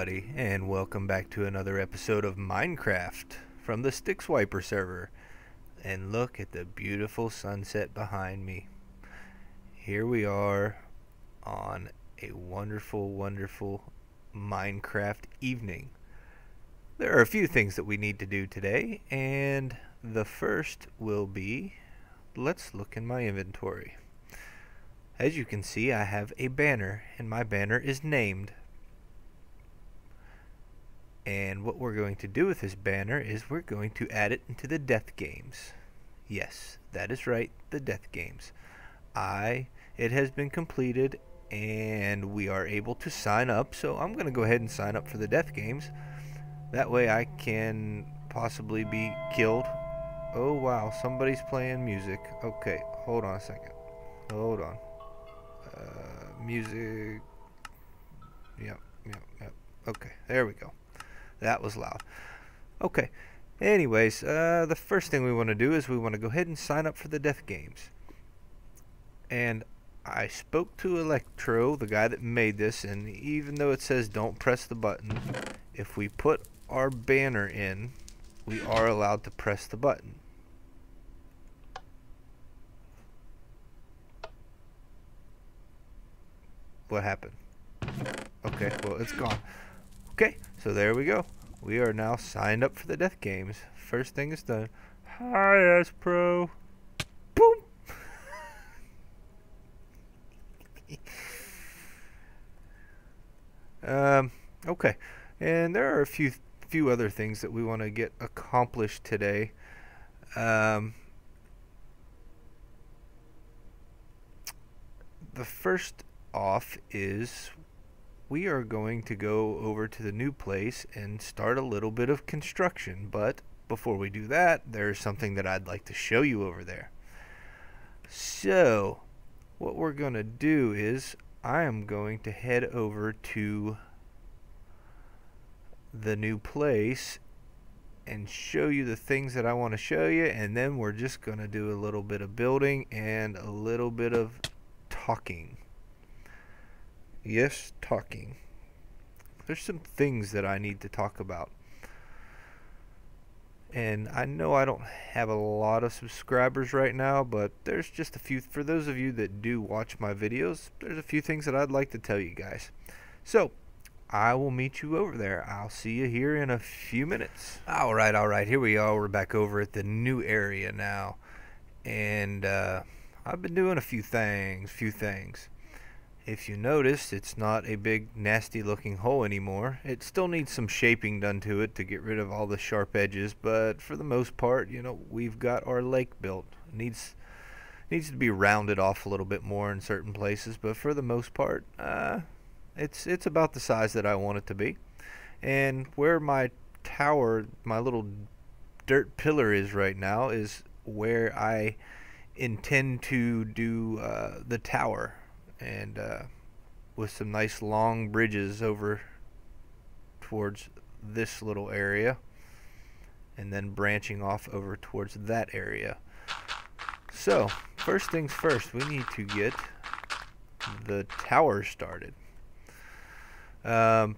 everybody, and welcome back to another episode of Minecraft from the Stickswiper server. And look at the beautiful sunset behind me. Here we are on a wonderful, wonderful Minecraft evening. There are a few things that we need to do today, and the first will be, let's look in my inventory. As you can see, I have a banner, and my banner is named. And what we're going to do with this banner is we're going to add it into the death games. Yes, that is right, the death games. It has been completed and we are able to sign up, so I'm going to go ahead and sign up for the death games. That way I can possibly be killed. Oh wow, somebody's playing music. Okay, hold on a second. Hold on. Music. Yep. Okay, there we go. That was loud. Okay. Anyways, the first thing we want to do is we want to go ahead and sign up for the death games. And I spoke to Electro, the guy that made this, and even though it says don't press the button, if we put our banner in, we are allowed to press the button. What happened? Okay, well, it's gone. Okay, so there we go. We are now signed up for the death games. First thing is done. Hi, S-Pro. Boom! Okay. And there are a few other things that we want to get accomplished today. The first off is we are going to go over to the new place and start a little bit of construction. But before we do that, there's something that I'd like to show you over there. So what we're going to do is I am going to head over to the new place and show you the things that I want to show you, and then we're just going to do a little bit of building and a little bit of talking. Yes, talking. There's some things that I need to talk about. And I know I don't have a lot of subscribers right now, but there's just a few. For those of you that do watch my videos, there's a few things that I'd like to tell you guys. So, I will meet you over there. I'll see you here in a few minutes. Alright, here we are. We're back over at the new area now. And I've been doing a few things. If you notice, it's not a big nasty looking hole anymore. It still needs some shaping done to it to get rid of all the sharp edges, but for the most part, you know, we've got our lake built. It needs to be rounded off a little bit more in certain places, but for the most part, it's about the size that I want it to be. And where my tower, my little dirt pillar is right now, is where I intend to do the tower. And with some nice long bridges over towards this little area, and then branching off over towards that area. So first things first, we need to get the tower started. I'll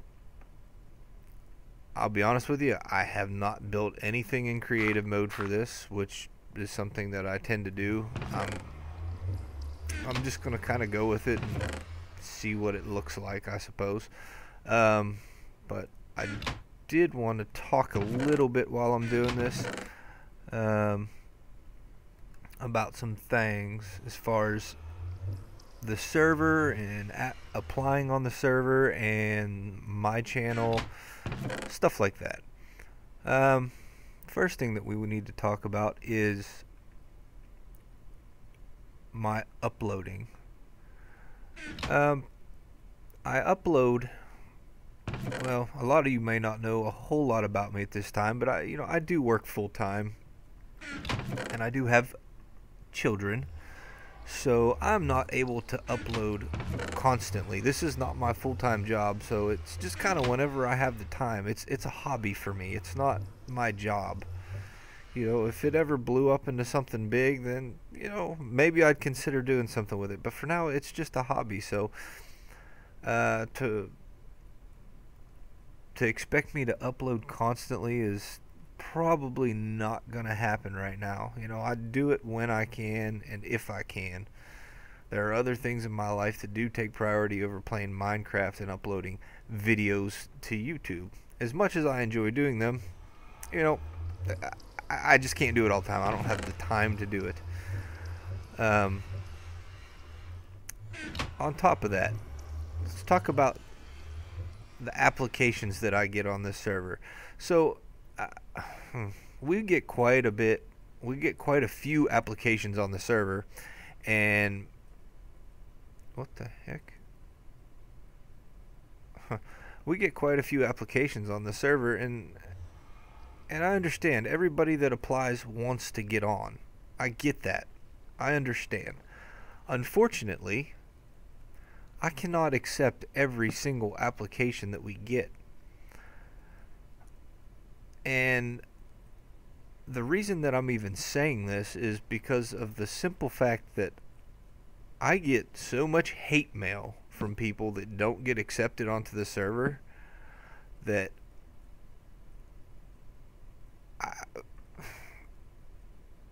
be honest with you, I have not built anything in creative mode for this, which is something that I tend to do. I'm just going to kind of go with it and see what it looks like, I suppose. But I did want to talk a little bit while I'm doing this about some things as far as the server and applying on the server and my channel, stuff like that. First thing that we would need to talk about is my uploading. I upload, well, a lot of you may not know a whole lot about me at this time, but I do work full time, and I do have children, so I'm not able to upload constantly. This is not my full-time job, so it's just kind of whenever I have the time. It's a hobby for me. It's not my job. You know, if it ever blew up into something big, then, you know, maybe I'd consider doing something with it. But for now, it's just a hobby. So, to to expect me to upload constantly is probably not gonna happen right now. You know, I do it when I can and if I can. There are other things in my life that do take priority over playing Minecraft and uploading videos to YouTube. As much as I enjoy doing them, you know, I just can't do it all the time. I don't have the time to do it. On top of that, let's talk about the applications that I get on this server. So we get quite a few applications on the server, and what the heck? We get quite a few applications on the server, and I understand everybody that applies wants to get on. I get that. I understand. Unfortunately, I cannot accept every single application that we get. And the reason that I'm even saying this is because of the simple fact that I get so much hate mail from people that don't get accepted onto the server that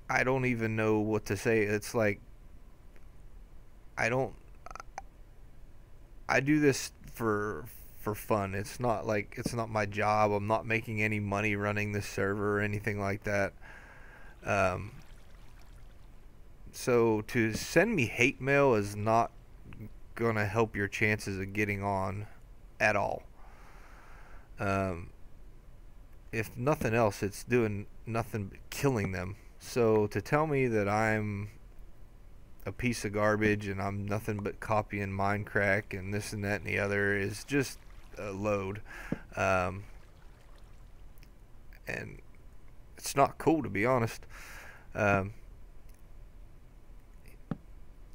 I don't even know what to say. It's like I do this for fun. It's not my job. I'm not making any money running this server or anything like that. So to send me hate mail is not gonna help your chances of getting on at all. If nothing else, it's doing nothing but killing them. So to tell me that I'm a piece of garbage and I'm nothing but copying Minecraft and this and that and the other is just a load. And it's not cool, to be honest.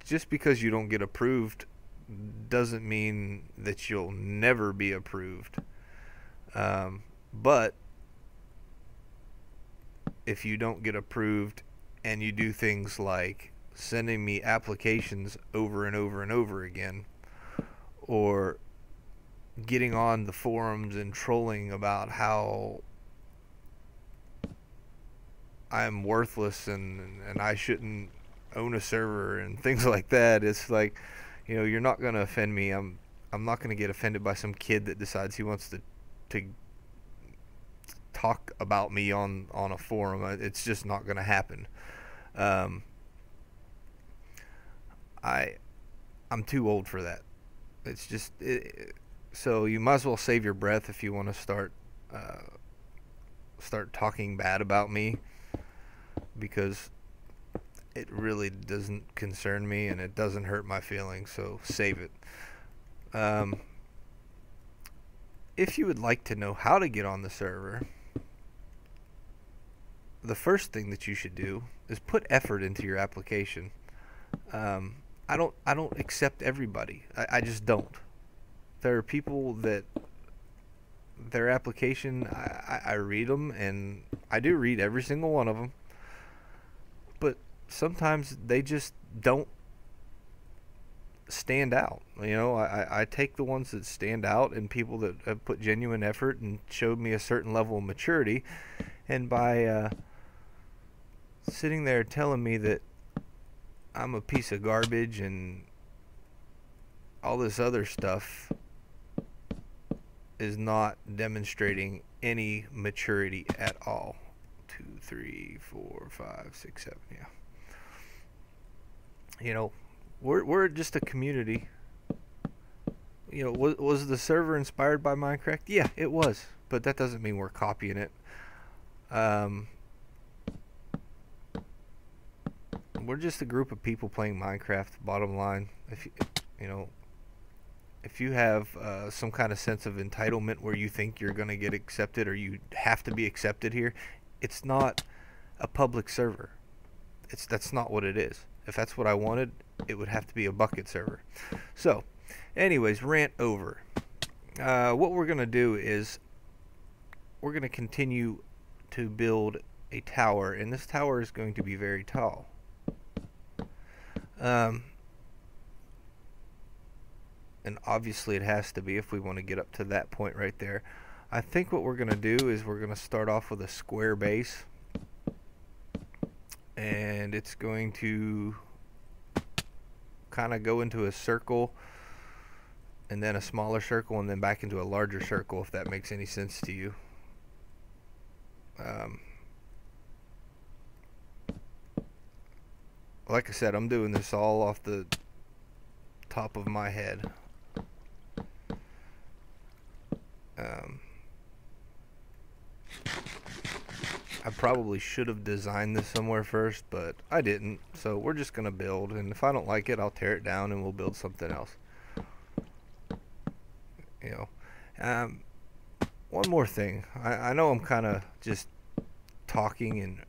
Just because you don't get approved doesn't mean that you'll never be approved. But if you don't get approved and you do things like sending me applications over and over and over again, or getting on the forums and trolling about how I'm worthless and I shouldn't own a server and things like that, it's like, you know, you're not going to offend me. I'm not going to get offended by some kid that decides he wants to talk about me on a forum. It's just not going to happen. I'm too old for that. It's just so you might as well save your breath if you want to start talking bad about me, because it really doesn't concern me and it doesn't hurt my feelings, so save it. If you would like to know how to get on the server, the first thing that you should do is put effort into your application. I don't accept everybody. I just don't. There are people that their application, I read them, and I do read every single one of them, but sometimes they just don't stand out. You know, I take the ones that stand out and people that have put genuine effort and showed me a certain level of maturity, and by sitting there telling me that I'm a piece of garbage and all this other stuff is not demonstrating any maturity at all. 2, 3, 4, 5, 6, 7, yeah. You know, we're just a community. You know, was the server inspired by Minecraft? Yeah, it was, but that doesn't mean we're copying it. We're just a group of people playing Minecraft. Bottom line, if you have some kind of sense of entitlement where you think you're going to get accepted or you have to be accepted here, it's not a public server. That's not what it is. If that's what I wanted, it would have to be a bucket server. So, anyways, rant over. What we're going to do is we're going to continue to build a tower, and this tower is going to be very tall. And obviously it has to be if we want to get up to that point right there. I think what we're going to do is we're going to start off with a square base, and it's going to kind of go into a circle and then a smaller circle and then back into a larger circle, if that makes any sense to you. Like I said, I'm doing this all off the top of my head. I probably should have designed this somewhere first, but I didn't, so we're just gonna build, and if I don't like it, I'll tear it down and we'll build something else. You know, one more thing. I know I'm kind of just talking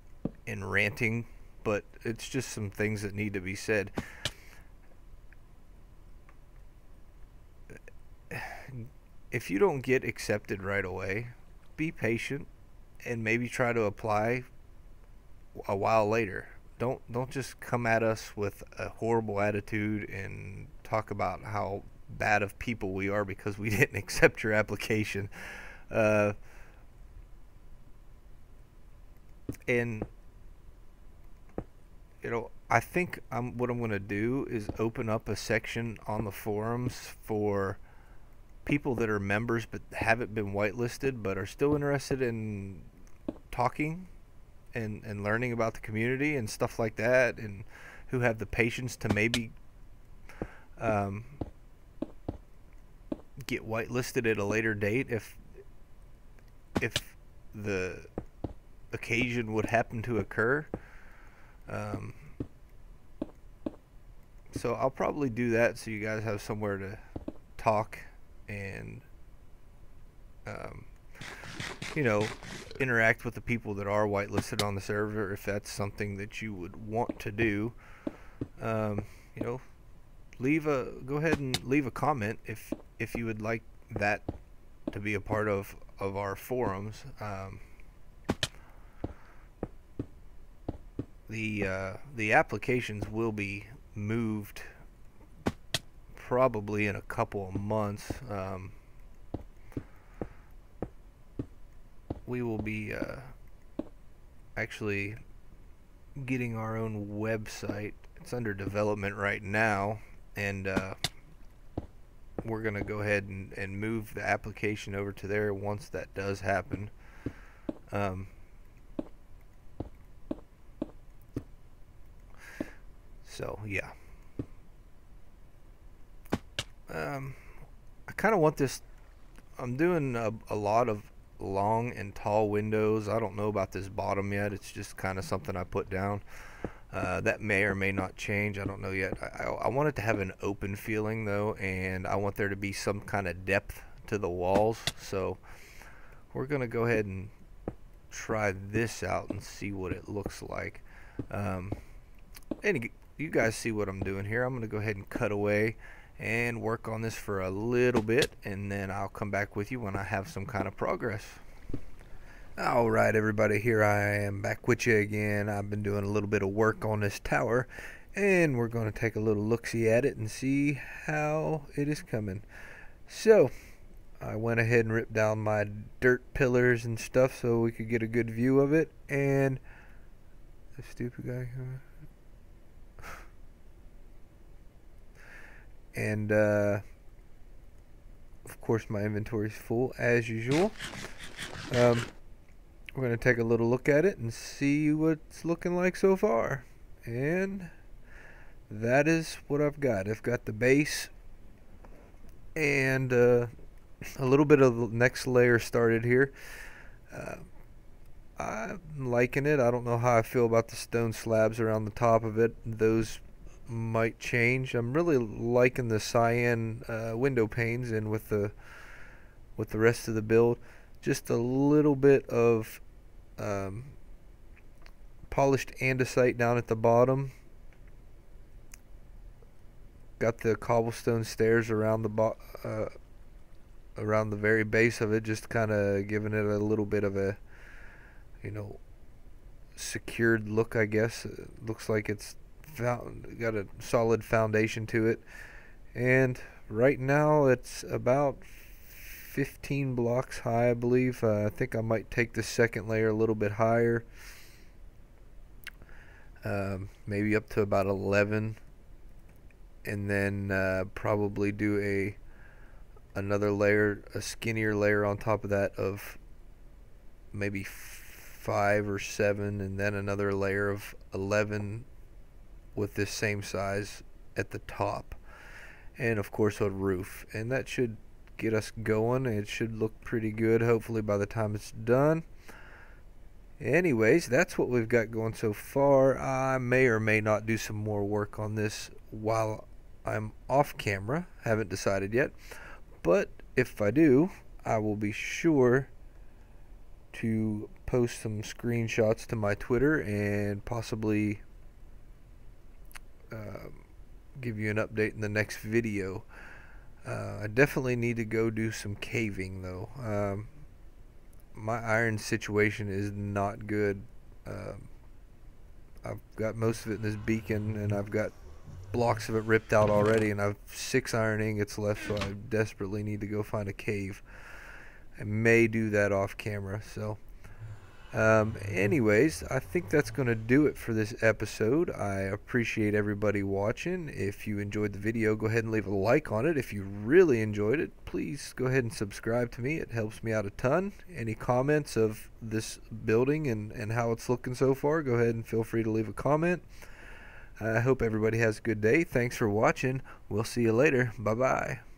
and ranting, but it's just some things that need to be said. If you don't get accepted right away, be patient and maybe try to apply a while later. Don't just come at us with a horrible attitude and talk about how bad of people we are because we didn't accept your application. And I think what I'm going to do is open up a section on the forums for people that are members but haven't been whitelisted but are still interested in talking and learning about the community and stuff like that, and who have the patience to maybe get whitelisted at a later date if the occasion would happen to occur. So I'll probably do that so you guys have somewhere to talk and interact with the people that are whitelisted on the server, if that's something that you would want to do. Go ahead and leave a comment if you would like that to be a part of our forums. The applications will be moved probably in a couple of months. We will be actually getting our own website. It's under development right now, and we're gonna go ahead and move the application over to there once that does happen. So yeah, I kind of want this. I'm doing a lot of long and tall windows. I don't know about this bottom yet. It's just kind of something I put down. That may or may not change. I don't know yet. I want it to have an open feeling though, and I want there to be some kind of depth to the walls. So we're gonna go ahead and try this out and see what it looks like. And you guys see what I'm doing here. I'm gonna go ahead and cut away and work on this for a little bit, and then I'll come back with you when I have some kind of progress. Alright everybody, here I am back with you again. I've been doing a little bit of work on this tower, and we're going to take a little look-see at it and see how it is coming. So I went ahead and ripped down my dirt pillars and stuff so we could get a good view of it, and the stupid guy, and of course my inventory is full as usual. We're going to take a little look at it and see what it's looking like so far, and that is what I've got. I've got the base and a little bit of the next layer started here. I'm liking it. I don't know how I feel about the stone slabs around the top of it. Those might change. I'm really liking the cyan window panes, and with the rest of the build, just a little bit of polished andesite down at the bottom. Got the cobblestone stairs around the around the very base of it, just kind of giving it a little bit of a secured look, I guess. It looks like it's got a solid foundation to it, and right now it's about 15 blocks high, I believe. I think I might take the second layer a little bit higher, maybe up to about 11, and then probably do another layer, a skinnier layer on top of that of maybe 5 or 7, and then another layer of 11 with this same size at the top, and of course a roof, and that should get us going. It should look pretty good hopefully by the time it's done. Anyways, that's what we've got going so far. I may or may not do some more work on this while I'm off camera. Haven't decided yet, but if I do, I will be sure to post some screenshots to my Twitter and possibly give you an update in the next video. I definitely need to go do some caving though. My iron situation is not good. I've got most of it in this beacon, and I've got blocks of it ripped out already, and I've 6 iron ingots left, so I desperately need to go find a cave. I may do that off camera. So anyways, I think that's going to do it for this episode. I appreciate everybody watching. If you enjoyed the video, go ahead and leave a like on it. If you really enjoyed it, please go ahead and subscribe to me. It helps me out a ton. Any comments of this building and how it's looking so far, go ahead and feel free to leave a comment. I hope everybody has a good day. Thanks for watching. We'll see you later. Bye-bye.